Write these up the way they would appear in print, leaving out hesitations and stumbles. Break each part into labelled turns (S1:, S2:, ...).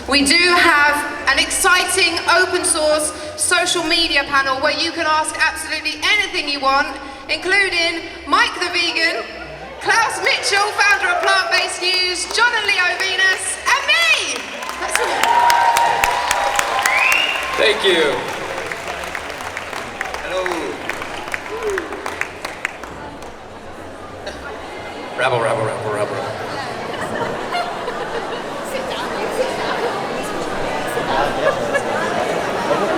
S1: we do have an exciting open source social media panel where you can ask absolutely anything you want, including Mike the Vegan, Klaus Mitchell, founder of Plant-Based News, John and Leo Venus, and me! That's it.
S2: Thank you. Hello. Rabble, rabble, rabble, rabble.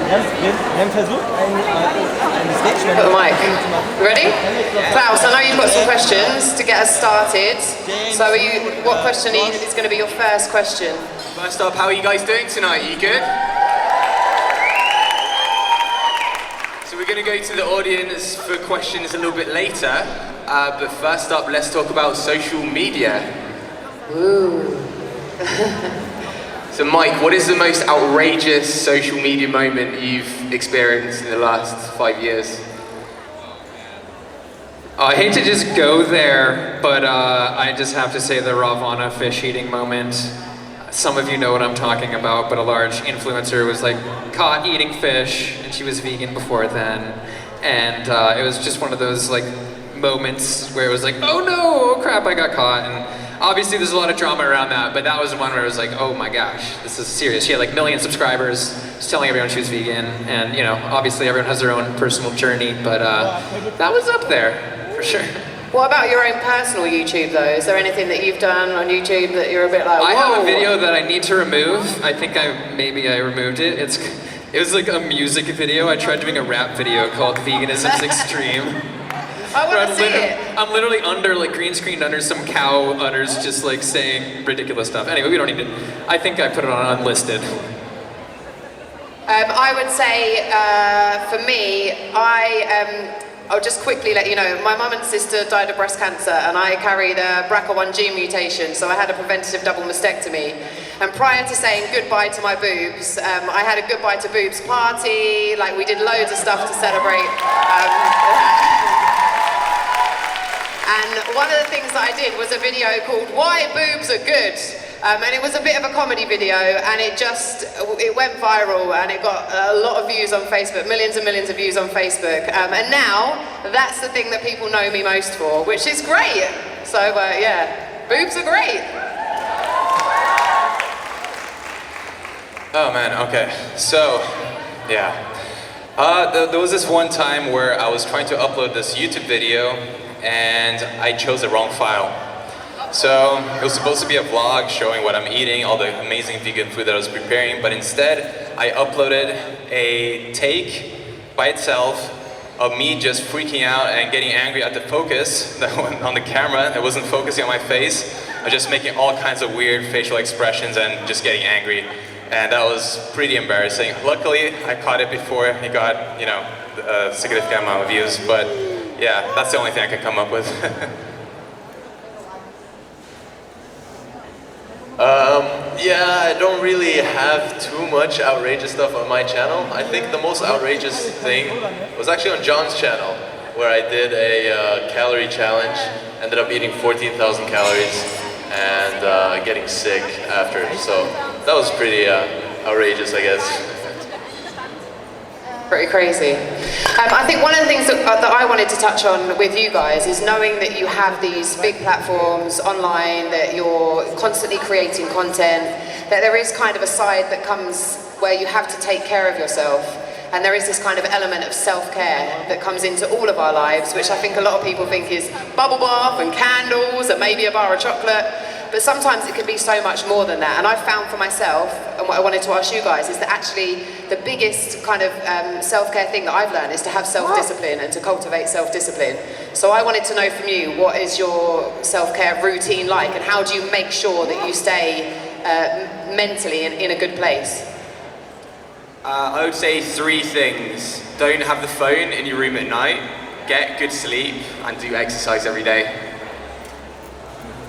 S3: Wir haben versucht, eine Stage
S1: Got the mic. Ready? Klaus, I know you've got some questions to get us started. So what question is going to be your first question?
S2: First up, how are you guys doing tonight? You good? So we're going to go to the audience for questions a little bit later. But first up, let's talk about social media.
S1: Ooh.
S2: So Mike, what is the most outrageous social media moment you've experienced in the last 5 years?
S4: I hate to just go there, but I just have to say the Ravana fish eating moment. Some of you know what I'm talking about, but a large influencer was like caught eating fish, and she was vegan before then. And it was just one of those like moments where it was like, oh no, oh crap, I got caught. And obviously there's a lot of drama around that, but that was the one where it was like, oh my gosh, this is serious. She had like 1 million subscribers, just telling everyone she was vegan, and you know, obviously everyone has their own personal journey, but that was up there, for sure.
S1: What about your own personal YouTube though? Is there anything that you've done on YouTube that you're a bit like, whoa?
S4: I have a video that I need to remove. I think maybe I removed it. It was like a music video. I tried doing a rap video called Veganism's Extreme.
S1: I want to see it.
S4: I'm literally under, like green screened under some cow udders just like saying ridiculous stuff. Anyway, we don't need to, I think I put it on unlisted.
S1: I would say, for me, I'll just quickly let you know, my mum and sister died of breast cancer and I carried a BRCA1 gene mutation, so I had a preventative double mastectomy. And prior to saying goodbye to my boobs, I had a goodbye to boobs party, like we did loads of stuff to celebrate. And one of the things that I did was a video called Why Boobs Are Good. And it was a bit of a comedy video, and it went viral, and it got a lot of views on Facebook, millions and millions of views on Facebook. And now, that's the thing that people know me most for, which is great. So yeah, boobs are great.
S2: Oh man, okay. So, yeah. There was this one time where I was trying to upload this YouTube video, and I chose the wrong file. So it was supposed to be a vlog showing what I'm eating, all the amazing vegan food that I was preparing, but instead I uploaded a take by itself of me just freaking out and getting angry at the focus that went on the camera. It wasn't focusing on my face. I was just making all kinds of weird facial expressions and just getting angry. And that was pretty embarrassing. Luckily, I caught it before it got, you know, a significant amount of views, but yeah, that's the only thing I could come up with. Yeah, I don't really have too much outrageous stuff on my channel. I think the most outrageous thing was actually on John's channel, where I did a calorie challenge, ended up eating 14,000 calories and getting sick after, so that was pretty outrageous, I guess.
S1: Pretty crazy. I think one of the things that I wanted to touch on with you guys is knowing that you have these big platforms online, that you're constantly creating content, that there is kind of a side that comes where you have to take care of yourself. And there is this kind of element of self-care that comes into all of our lives, which I think a lot of people think is bubble bath and candles and maybe a bar of chocolate. But sometimes it can be so much more than that. And I've found for myself, and what I wanted to ask you guys, is that actually the biggest kind of self-care thing that I've learned is to have self-discipline and to cultivate self-discipline. So I wanted to know from you, what is your self-care routine like, and how do you make sure that you stay mentally in a good place?
S2: I would say 3 things. Don't have the phone in your room at night, get good sleep, and do exercise every day.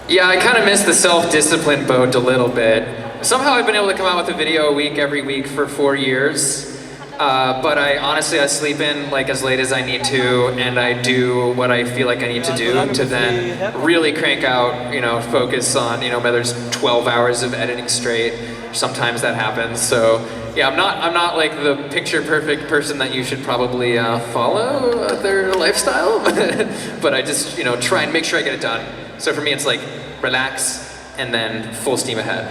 S4: Yeah, I kind of missed the self-discipline boat a little bit. Somehow I've been able to come out with a video a week every week for 4 years. But I sleep in like as late as I need to, and I do what I feel like I need to do to then really crank out, focus on, whether it's 12 hours of editing straight. Sometimes that happens. So yeah, I'm not like the picture perfect person that you should probably follow their lifestyle, but I just try and make sure I get it done. So for me, it's like relax and then full steam ahead.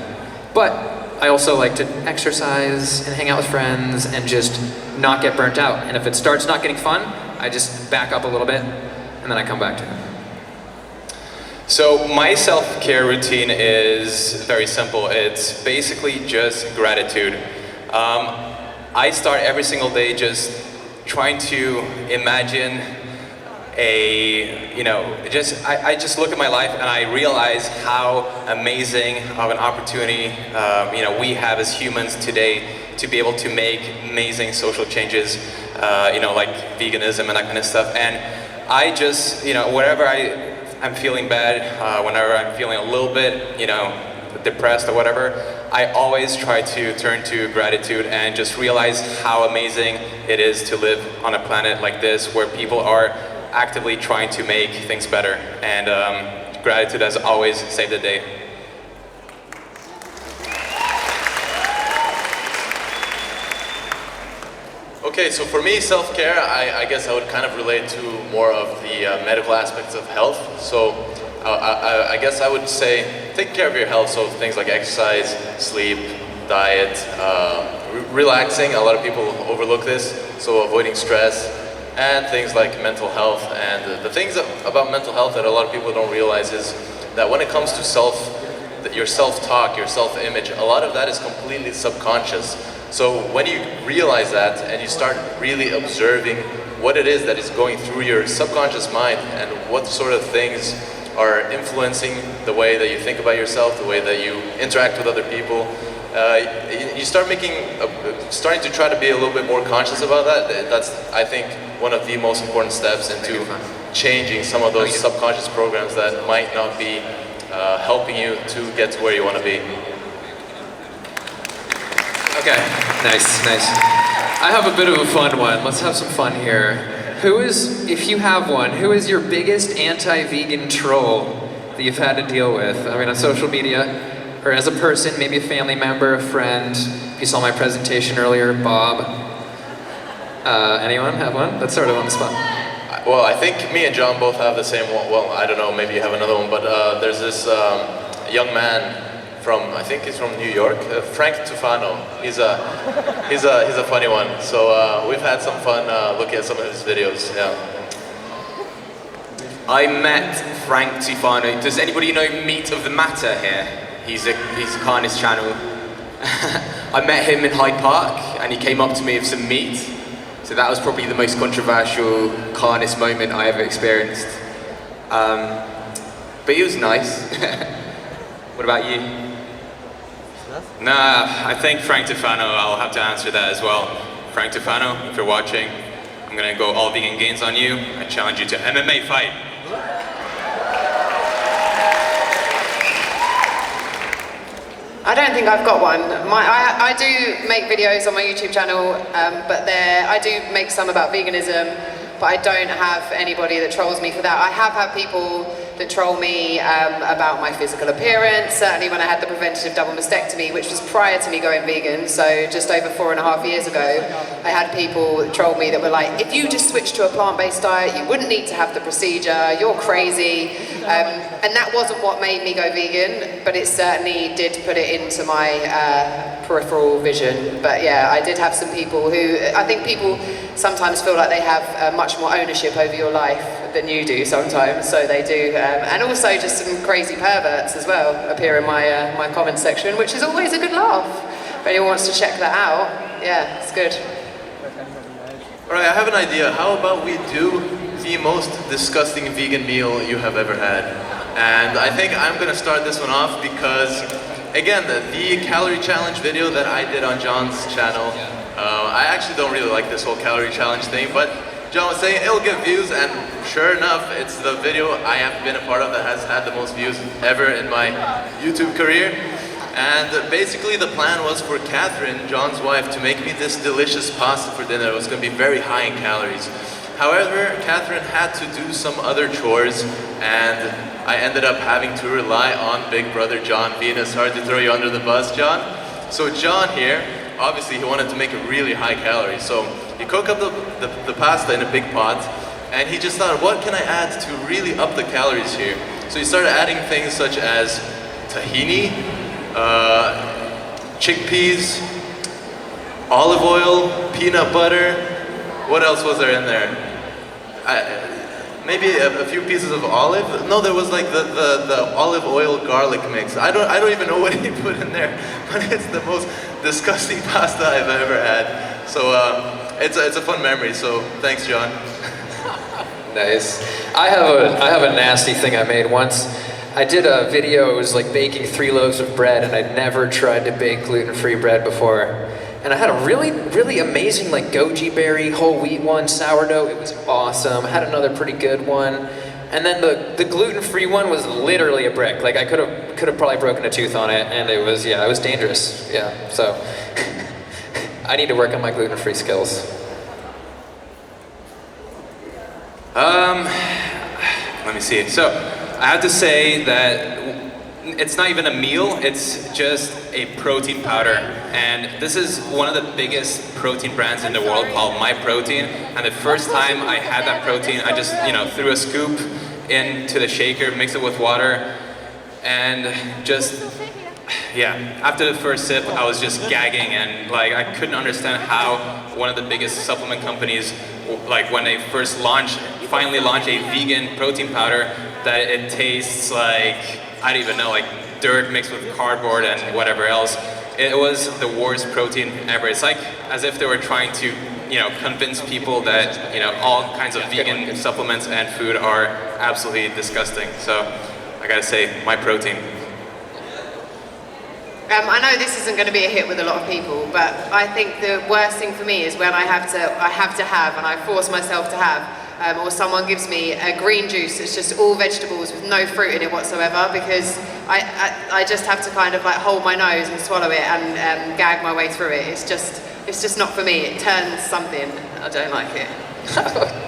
S4: But I also like to exercise and hang out with friends and just not get burnt out. And if it starts not getting fun, I just back up a little bit and then I come back to it.
S2: So my self-care routine is very simple. It's basically just gratitude. I start every single day just trying to imagine I just look at my life and I realize how amazing of an opportunity we have as humans today to be able to make amazing social changes, like veganism and that kind of stuff. And I just, whenever I'm feeling bad, whenever I'm feeling a little bit, depressed or whatever, I always try to turn to gratitude and just realize how amazing it is to live on a planet like this where people are actively trying to make things better, and gratitude has always saved the day.
S5: Okay, so for me, self-care, I guess I would kind of relate to more of the medical aspects of health. So I guess I would say take care of your health, so things like exercise, sleep, diet, relaxing. A lot of people overlook this, so avoiding stress, and things like mental health. And the things about mental health that a lot of people don't realize is that when it comes to your self-talk, your self-image, a lot of that is completely subconscious. So when you realize that and you start really observing what it is that is going through your subconscious mind and what sort of things are influencing the way that you think about yourself, the way that you interact with other people, you start starting to try to be a little bit more conscious about that. That's, I think, one of the most important steps into changing some of those subconscious programs that might not be helping you to get to where you want to be.
S4: Okay, nice. I have a bit of a fun one. Let's have some fun here. If you have one, who is your biggest anti-vegan troll that you've had to deal with? I mean, on social media, or as a person, maybe a family member, a friend. If you saw my presentation earlier, Bob. Anyone have one? That's sort of on the spot.
S5: Well, I think me and John both have the same one. Well, I don't know, maybe you have another one, but there's this young man I think he's from New York, Frank Tufano. He's a funny one. So we've had some fun looking at some of his videos. Yeah.
S6: I met Frank Tufano. Does anybody know Meat of the Matter here? He's a Carnist channel. I met him in Hyde Park, and he came up to me with some meat. So that was probably the most controversial Carnist moment I ever experienced. But he was nice. What about you?
S2: Nah, I think Frank Tufano, I'll have to answer that as well. Frank Tufano, if you're watching, I'm gonna go all vegan gains on you. I challenge you to MMA fight.
S1: I don't think I've got one. I do make videos on my YouTube channel, but I do make some about veganism, but I don't have anybody that trolls me for that. I have had people that troll me about my physical appearance, certainly when I had the preventative double mastectomy, which was prior to me going vegan, so just over 4.5 years ago. I had people that trolled me that were like, if you just switched to a plant-based diet, you wouldn't need to have the procedure, you're crazy. And that wasn't what made me go vegan, but it certainly did put it into my peripheral vision. But yeah, I did have some people who, I think people sometimes feel like they have much more ownership over your life than you do sometimes, so they do. And also just some crazy perverts as well appear in my comment section, which is always a good laugh. If anyone wants to check that out, yeah, it's good.
S5: Alright, I have an idea. How about we do the most disgusting vegan meal you have ever had? And I think I'm gonna start this one off because, again, the calorie challenge video that I did on John's channel, I actually don't really like this whole calorie challenge thing, but John was saying it'll get views, and sure enough, it's the video I have been a part of that has had the most views ever in my YouTube career. And basically the plan was for Catherine, John's wife, to make me this delicious pasta for dinner. It was going to be very high in calories. However, Catherine had to do some other chores, and I ended up having to rely on big brother John being sorry to throw you under the bus, John. So John here, obviously he wanted to make it really high calories. So he cooked up the pasta in a big pot, and he just thought, what can I add to really up the calories here? So he started adding things such as tahini, chickpeas, olive oil, peanut butter. What else was there in there? Maybe a few pieces of olive. No, there was like the olive oil garlic mix. I don't even know what he put in there, but it's the most disgusting pasta I've ever had. So it's a fun memory. So thanks, John.
S4: Nice. I have a nasty thing I made once. I did a video. It was like baking 3 loaves of bread, and I'd never tried to bake gluten-free bread before. And I had a really, really amazing like goji berry whole wheat one, sourdough. It was awesome. I had another pretty good one. And then the gluten-free one was literally a brick. Like I could have probably broken a tooth on it, and it was dangerous. Yeah, so I need to work on my gluten-free skills.
S2: Let me see. So I have to say that it's not even a meal, it's just a protein powder. And this is one of the biggest protein brands in the world called MyProtein. And the first time I had that protein, I just, threw a scoop into the shaker, mixed it with water, and just, after the first sip, I was just gagging, and like I couldn't understand how one of the biggest supplement companies, like when they finally launched a vegan protein powder, that it tastes like, I don't even know, like dirt mixed with cardboard and whatever else. It was the worst protein ever. It's like as if they were trying to, convince people that, all kinds of vegan supplements and food are absolutely disgusting. So I gotta say, MyProtein.
S1: I know this isn't going to be a hit with a lot of people, but I think the worst thing for me is when I have to have, and I force myself to have, or someone gives me a green juice that's just all vegetables with no fruit in it whatsoever, because I just have to kind of like hold my nose and swallow it and gag my way through it. It's just not for me. It turns something. I don't like it.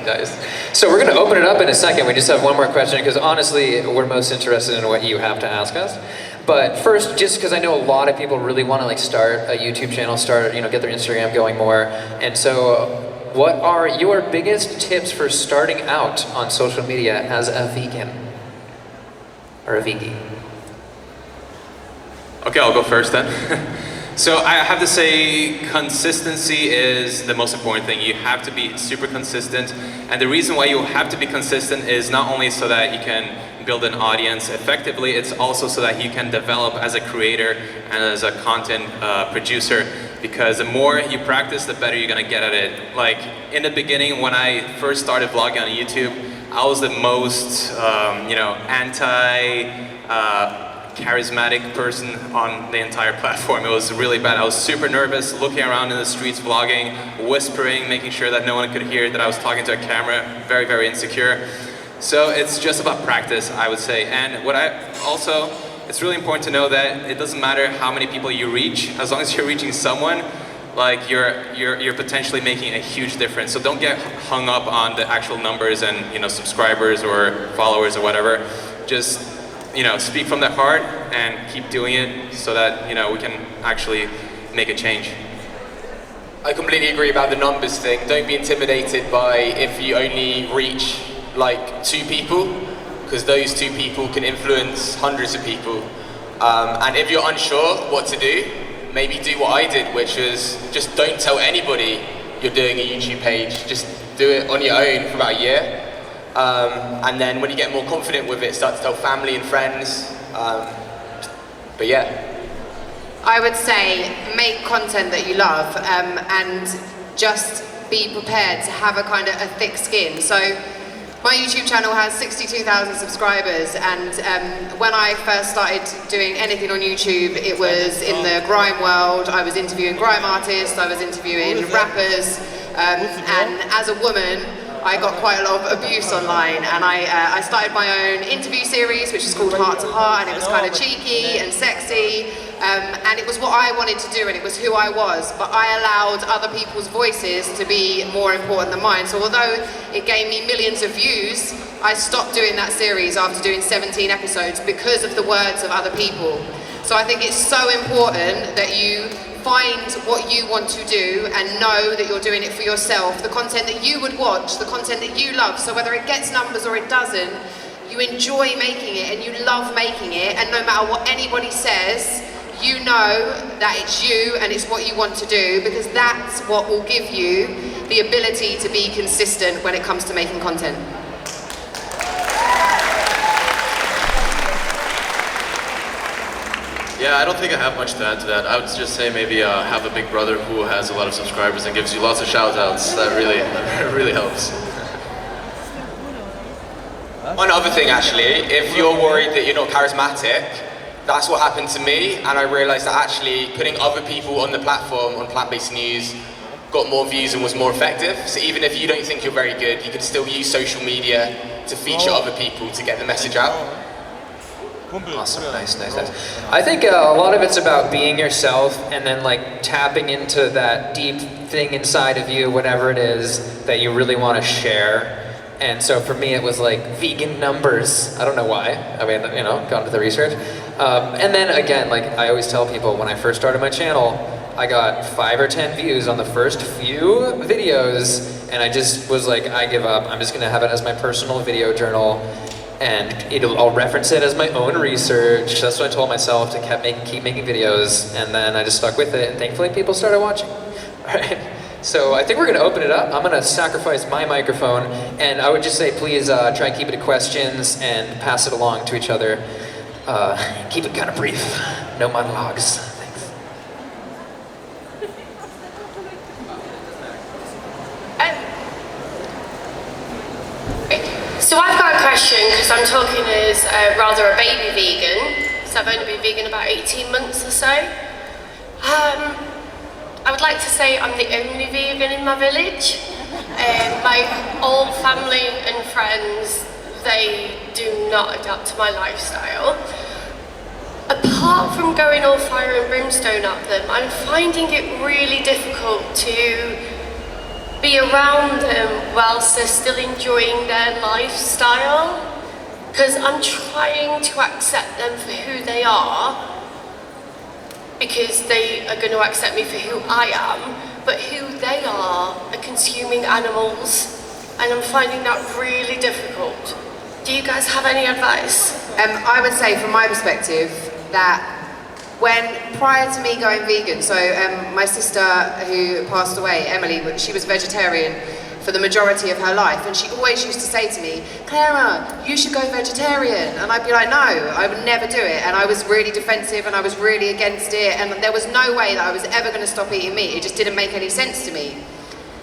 S4: Nice. So we're going to open it up in a second. We just have one more question, because honestly, we're most interested in what you have to ask us. But first, just because I know a lot of people really want to like start a YouTube channel, get their Instagram going more. And so, what are your biggest tips for starting out on social media as a vegan or a vegan?
S2: Okay, I'll go first then. So I have to say consistency is the most important thing. You have to be super consistent. And the reason why you have to be consistent is not only so that you can build an audience effectively, it's also so that you can develop as a creator and as a content producer. Because the more you practice, the better you're gonna get at it. Like in the beginning, when I first started vlogging on YouTube, I was the most, charismatic person on the entire platform. It was really bad. I was super nervous, looking around in the streets, vlogging, whispering, making sure that no one could hear that I was talking to a camera. Very, very insecure. So it's just about practice, I would say. And it's really important to know that it doesn't matter how many people you reach, as long as you're reaching someone, like you're potentially making a huge difference. So don't get hung up on the actual numbers and subscribers or followers or whatever. Just speak from the heart and keep doing it so that we can actually make a change.
S6: I completely agree about the numbers thing. Don't be intimidated by if you only reach like 2 people, because those 2 people can influence hundreds of people. And if you're unsure what to do, maybe do what I did, which is just don't tell anybody you're doing a YouTube page. Just do it on your own for about a year. And then when you get more confident with it, start to tell family and friends. But yeah.
S1: I would say make content that you love, and just be prepared to have a kind of a thick skin. So my YouTube channel has 62,000 subscribers, and when I first started doing anything on YouTube, it was in the grime world. I was interviewing grime artists, I was interviewing rappers, and as a woman, I got quite a lot of abuse online, and I started my own interview series, which is called Heart to Heart, and it was kind of cheeky and sexy, And it was what I wanted to do and it was who I was, but I allowed other people's voices to be more important than mine. So although it gave me millions of views, I stopped doing that series after doing 17 episodes because of the words of other people. So I think it's so important that you find what you want to do and know that you're doing it for yourself, the content that you would watch, the content that you love. So whether it gets numbers or it doesn't, you enjoy making it and you love making it, and no matter what anybody says, you know that it's you and it's what you want to do, because that's what will give you the ability to be consistent when it comes to making content.
S5: Yeah, I don't think I have much to add to that. I would just say maybe have a big brother who has a lot of subscribers and gives you lots of shout outs. That really helps.
S6: One other thing actually, if you're worried that you're not charismatic, that's what happened to me, and I realised that actually putting other people on the platform on plant-based news got more views and was more effective. So even if you don't think you're very good, you can still use social media to feature other people to get the message out.
S4: Awesome, nice. I think a lot of it's about being yourself and then like tapping into that deep thing inside of you, whatever it is that you really want to share. And so for me, it was like vegan numbers. I don't know why. I mean, you know, gone to the research. And then again, like I always tell people, when I first started my channel, I got 5 or 10 views on the first few videos, and I just was like, I give up. I'm just gonna have it as my personal video journal, and I'll reference it as my own research. That's what I told myself, to keep making videos, and then I just stuck with it, and thankfully people started watching. All right. So I think we're going to open it up. I'm going to sacrifice my microphone, and I would just say please try and keep it to questions and pass it along to each other. Keep it kind of brief, no monologues. Thanks.
S7: So I've got a question, because I'm talking as rather a baby vegan, so I've only been vegan about 18 months or so. I would like to say I'm the only vegan in my village. My whole family and friends, they do not adapt to my lifestyle. Apart from going all fire and brimstone at them, I'm finding it really difficult to be around them whilst they're still enjoying their lifestyle. Because I'm trying to accept them for who they are, because they are going to accept me for who I am, but who they are consuming animals, and I'm finding that really difficult. Do you guys have any advice?
S1: I would say from my perspective that prior to me going vegan, so my sister who passed away, Emily, she was vegetarian for the majority of her life, and she always used to say to me, Claira, you should go vegetarian. And I'd be like, no, I would never do it. And I was really defensive and I was really against it, and there was no way that I was ever going to stop eating meat. It just didn't make any sense to me.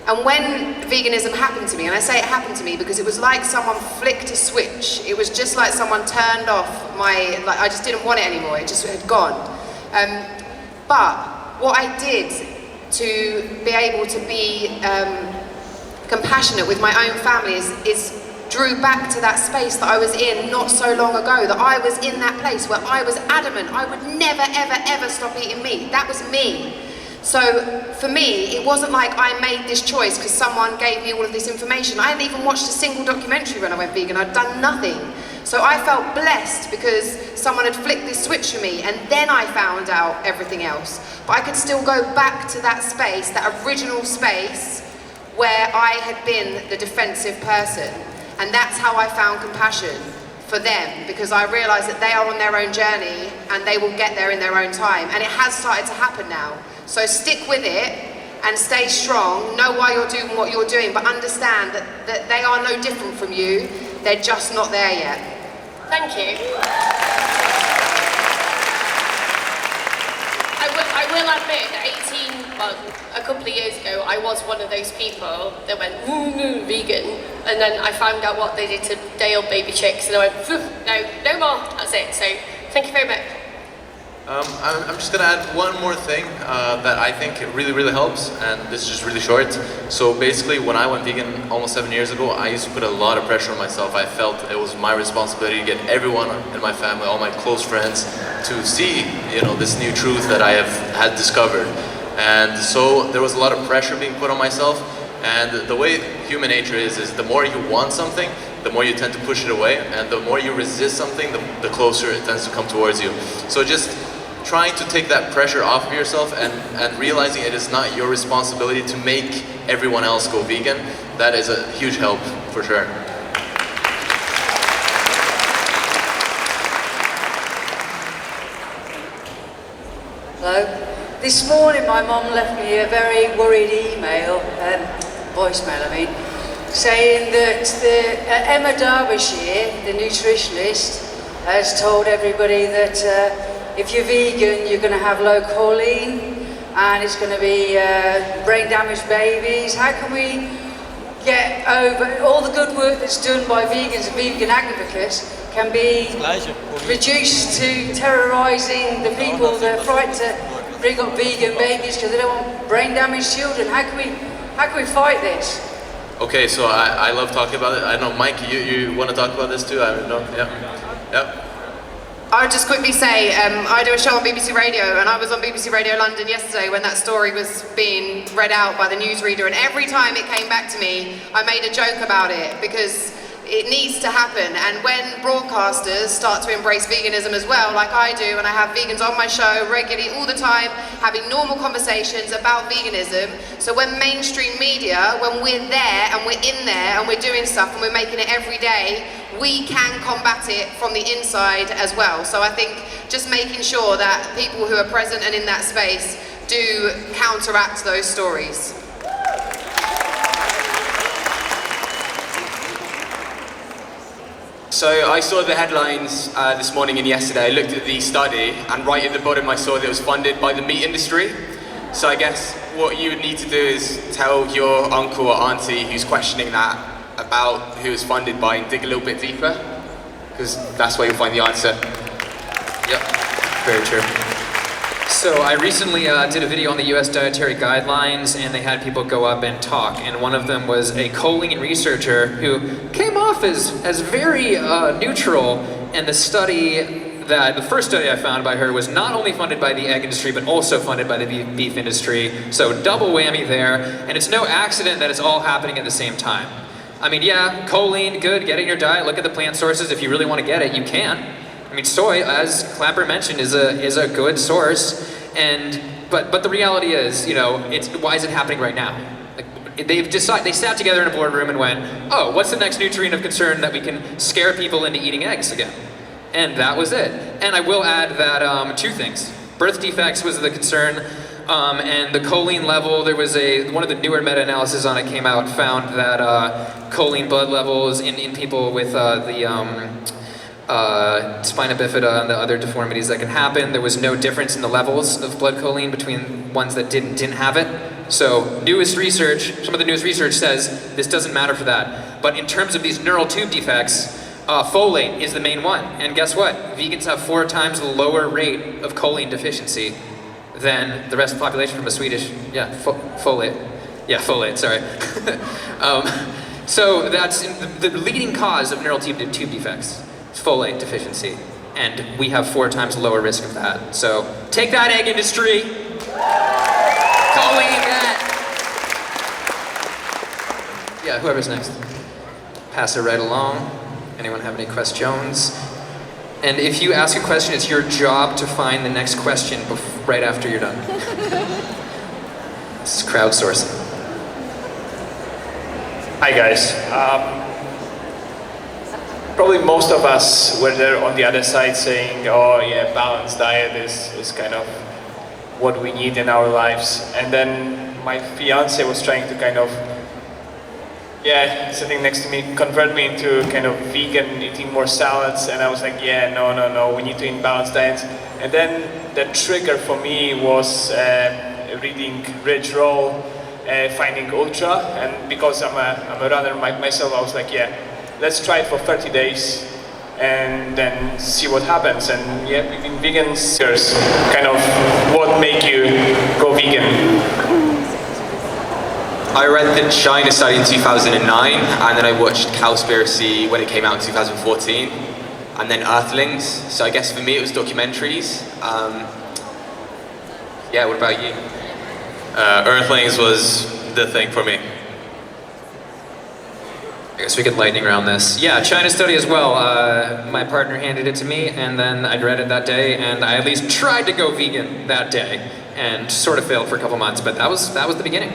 S1: And when veganism happened to me, and I say it happened to me because it was like someone flicked a switch. It was just like someone turned off I just didn't want it anymore. It just had gone. But what I did to be able to be compassionate with my own family is drew back to that space that I was in not so long ago, that I was in that place where I was adamant I would never, ever, ever stop eating meat. That was me. So for me, it wasn't like I made this choice because someone gave me all of this information. I hadn't even watched a single documentary when I went vegan. I'd done nothing. So I felt blessed because someone had flicked this switch for me, and then I found out everything else. But I could still go back to that space, that original space, where I had been the defensive person. And that's how I found compassion for them, because I realised that they are on their own journey and they will get there in their own time. And it has started to happen now. So stick with it and stay strong. Know why you're doing what you're doing, but understand that they are no different from you. They're just not there yet.
S7: Thank you. I will admit that a couple of years ago, I was one of those people that went, vegan, and then I found out what they did to day-old baby chicks, and I went, no more, that's it. So, thank you very much.
S5: I'm just gonna add one more thing that I think really helps, and this is just really short. So basically, when I went vegan almost 7 years ago, I used to put a lot of pressure on myself. I felt it was my responsibility to get everyone in my family, all my close friends, to see, you know, this new truth that I had discovered. And so there was a lot of pressure being put on myself. And the way human nature is the more you want something, the more you tend to push it away, and the more you resist something, the closer it tends to come towards you. So just trying to take that pressure off of yourself and realizing it is not your responsibility to make everyone else go vegan, that is a huge help for sure.
S8: Hello. This morning my mum left me a very worried email, voicemail I mean, saying that Emma Derbyshire, the nutritionist, has told everybody that if you're vegan you're going to have low choline and it's going to be brain damaged babies. How can we get over all the good work that's done by vegans and vegan advocates can be reduced to terrorising the people that are frightened to bring up vegan babies because they don't want brain damaged children. How can we fight this?
S5: Okay, so I love talking about it. I know, Mike, you want to talk about this too? I don't know. Yeah.
S1: I would just quickly say, I do a show on BBC Radio, and I was on BBC Radio London yesterday when that story was being read out by the newsreader, and every time it came back to me, I made a joke about it, because it needs to happen. And when broadcasters start to embrace veganism as well, like I do, and I have vegans on my show regularly all the time, having normal conversations about veganism, so when mainstream media, when we're there and we're in there and we're doing stuff and we're making it every day, we can combat it from the inside as well. So I think just making sure that people who are present and in that space do counteract those stories.
S6: So I saw the headlines this morning and yesterday. I looked at the study, and right at the bottom I saw that it was funded by the meat industry. So I guess what you would need to do is tell your uncle or auntie who's questioning that about who it's funded by and dig a little bit deeper, because that's where you'll find the answer.
S4: Yep, very true. So I recently did a video on the US dietary guidelines, and they had people go up and talk, and one of them was a choline researcher who came off as very neutral, and the first study I found by her was not only funded by the egg industry, but also funded by the beef industry, so double whammy there, and it's no accident that it's all happening at the same time. I mean, yeah, choline, good, get it in your diet, look at the plant sources. If you really want to get it, you can. I mean, soy, as Clapper mentioned, is a good source, but the reality is, you know, why is it happening right now? Like, they sat together in a boardroom and went, oh, what's the next nutrient of concern that we can scare people into eating eggs again? And that was it. And I will add that two things. Birth defects was the concern, and the choline level, there was one of the newer meta-analysis on it came out, found that choline blood levels in people with spina bifida and the other deformities that can happen, there was no difference in the levels of blood choline between ones that didn't have it. So some of the newest research says this doesn't matter for that. But in terms of these neural tube defects, folate is the main one. And guess what? Vegans have 4 times the lower rate of choline deficiency than the rest of the population from a Swedish, folate. Yeah, folate, sorry. So that's the leading cause of neural tube defects. Folate deficiency, and we have 4 times lower risk of that. So take that, egg industry. Calling that. Yeah, whoever's next. Pass it right along. Anyone have any questions? And if you ask a question, it's your job to find the next question right after you're done. This is crowdsourcing.
S9: Hi guys. Probably most of us were there on the other side saying, oh yeah, balanced diet is kind of what we need in our lives. And then my fiance was trying to kind of, sitting next to me, convert me into kind of vegan, eating more salads. And I was like, yeah, no, we need to eat balanced diets. And then the trigger for me was reading Rich Roll, finding Ultra. And because I'm a runner myself, I was like, yeah, let's try it for 30 days and then see what happens. And yeah, being vegans is kind of what make you go vegan.
S6: I read the China study in 2009, and then I watched Cowspiracy when it came out in 2014. and then Earthlings. So I guess for me it was documentaries. Yeah, what about you?
S2: Earthlings was the thing for me.
S4: I guess we could lightning round this. Yeah, China study as well. My partner handed it to me, and then I'd read it that day, and I at least tried to go vegan that day, and sort of failed for a couple months, but that was the beginning.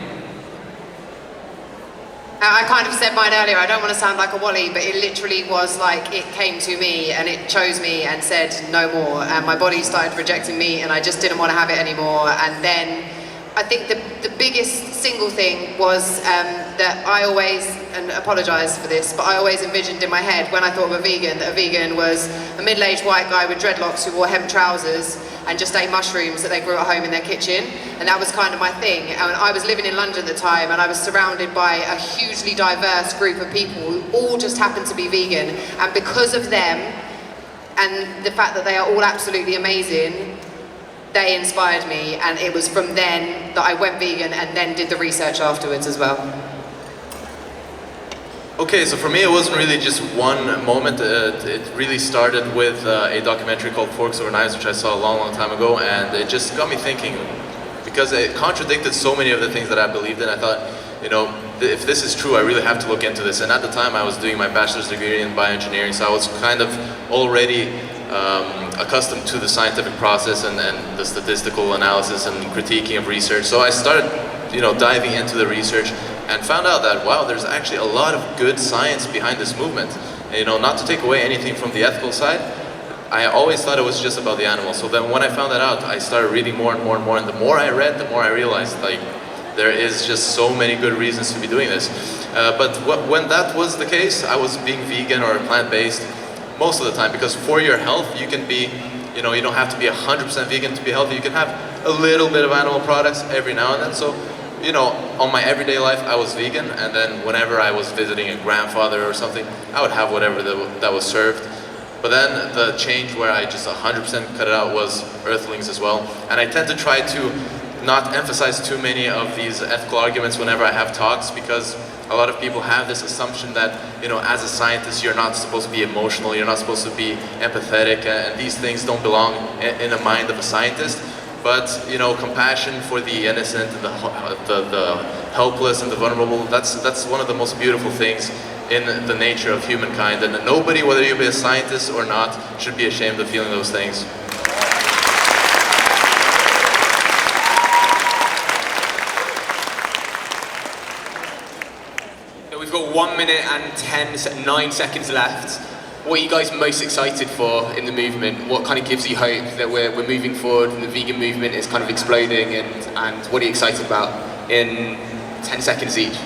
S1: I kind of said mine earlier, I don't want to sound like a wally, but it literally was like it came to me and it chose me and said no more, and my body started rejecting me and I just didn't want to have it anymore. And then I think the biggest single thing was that I always, and apologise for this, but I always envisioned in my head when I thought of a vegan, that a vegan was a middle-aged white guy with dreadlocks who wore hemp trousers and just ate mushrooms that they grew at home in their kitchen. And that was kind of my thing. And I was living in London at the time, and I was surrounded by a hugely diverse group of people who all just happened to be vegan. And because of them, and the fact that they are all absolutely amazing, they inspired me, and it was from then that I went vegan and then did the research afterwards as well.
S5: Okay, so for me it wasn't really just one moment. It really started with a documentary called Forks Over Knives, which I saw a long time ago, and it just got me thinking, because it contradicted so many of the things that I believed in. I thought, you know, if this is true, I really have to look into this. And at the time I was doing my bachelor's degree in bioengineering, so I was kind of already accustomed to the scientific process and the statistical analysis and critiquing of research. So I started, you know, diving into the research and found out that, wow, there's actually a lot of good science behind this movement. And, you know, not to take away anything from the ethical side, I always thought it was just about the animals. So then when I found that out, I started reading more and more and more, and the more I read, the more I realized, like, there is just so many good reasons to be doing this. But when that was the case, I was being vegan or plant-based most of the time, because for your health, you can be, you know, you don't have to be 100% vegan to be healthy. You can have a little bit of animal products every now and then. So, you know, on my everyday life, I was vegan, and then whenever I was visiting a grandfather or something, I would have whatever that was served. But then the change where I just 100% cut it out was Earthlings as well. And I tend to try to not emphasize too many of these ethical arguments whenever I have talks, because a lot of people have this assumption that, you know, as a scientist, you're not supposed to be emotional, you're not supposed to be empathetic, and these things don't belong in the mind of a scientist. But, you know, compassion for the innocent, the helpless and the vulnerable, that's one of the most beautiful things in the nature of humankind. And nobody, whether you be a scientist or not, should be ashamed of feeling those things.
S6: We've got 1 minute and 9 seconds left. What are you guys most excited for in the movement? What kind of gives you hope that we're moving forward and the vegan movement is kind of exploding, and what are you excited about in 10 seconds each?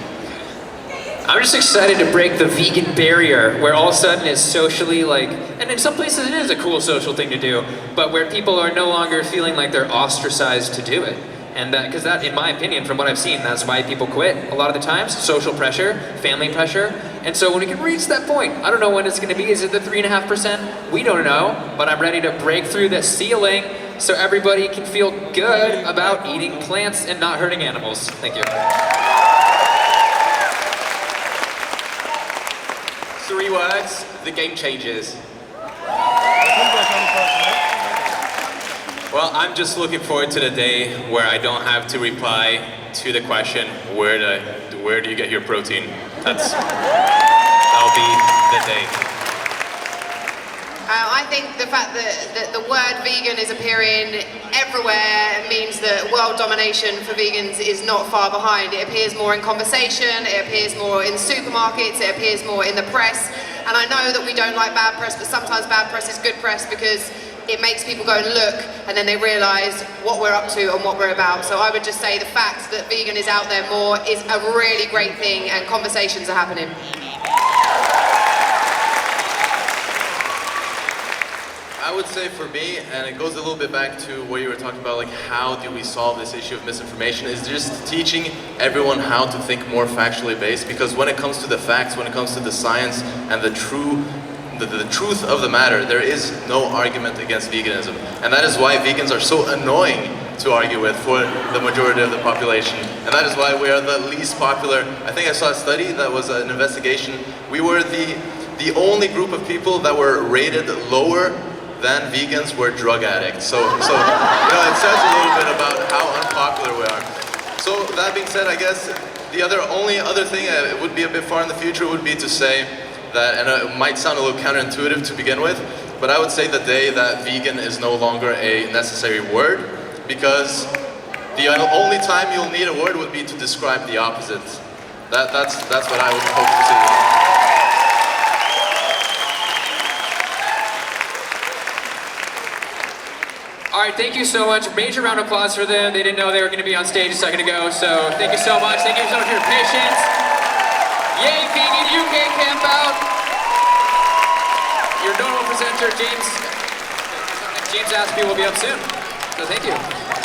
S4: I'm just excited to break the vegan barrier, where all of a sudden it's socially like, and in some places it is a cool social thing to do, but where people are no longer feeling like they're ostracized to do it. And because that, in my opinion, from what I've seen, that's why people quit a lot of the times. Social pressure, family pressure. And so when we can reach that point, I don't know when it's going to be. Is it the 3.5%? We don't know. But I'm ready to break through the ceiling so everybody can feel good about eating plants and not hurting animals. Thank you.
S6: 3 words, the game changes.
S2: Well, I'm just looking forward to the day where I don't have to reply to the question, where do you get your protein? That'll be the day.
S1: I think the fact that the word vegan is appearing everywhere means that world domination for vegans is not far behind. It appears more in conversation, it appears more in supermarkets, it appears more in the press. And I know that we don't like bad press, but sometimes bad press is good press, because it makes people go and look, and then they realise what we're up to and what we're about. So I would just say the fact that vegan is out there more is a really great thing, and conversations are happening.
S5: I would say for me, and it goes a little bit back to what you were talking about, like how do we solve this issue of misinformation, is just teaching everyone how to think more factually based, because when it comes to the facts, when it comes to the science and the truth of the matter, there is no argument against veganism. And that is why vegans are so annoying to argue with for the majority of the population. And that is why we are the least popular. I think I saw a study that was an investigation. We were the the only group of people that were rated lower than vegans were drug addicts. So you know, it says a little bit about how unpopular we are. So that being said, I guess the only other thing, it would be a bit far in the future, would be to say that, and it might sound a little counterintuitive to begin with, but I would say the day that vegan is no longer a necessary word, because the only time you'll need a word would be to describe the opposite. That's what I would hope to see.
S4: All right, thank you so much. Major round of applause for them. They didn't know they were going to be on stage a second ago, so thank you so much. Thank you so much for your patience. Yay, Vegan UK Camp Out. Your normal presenter, James Aspie, will be up soon. So thank you.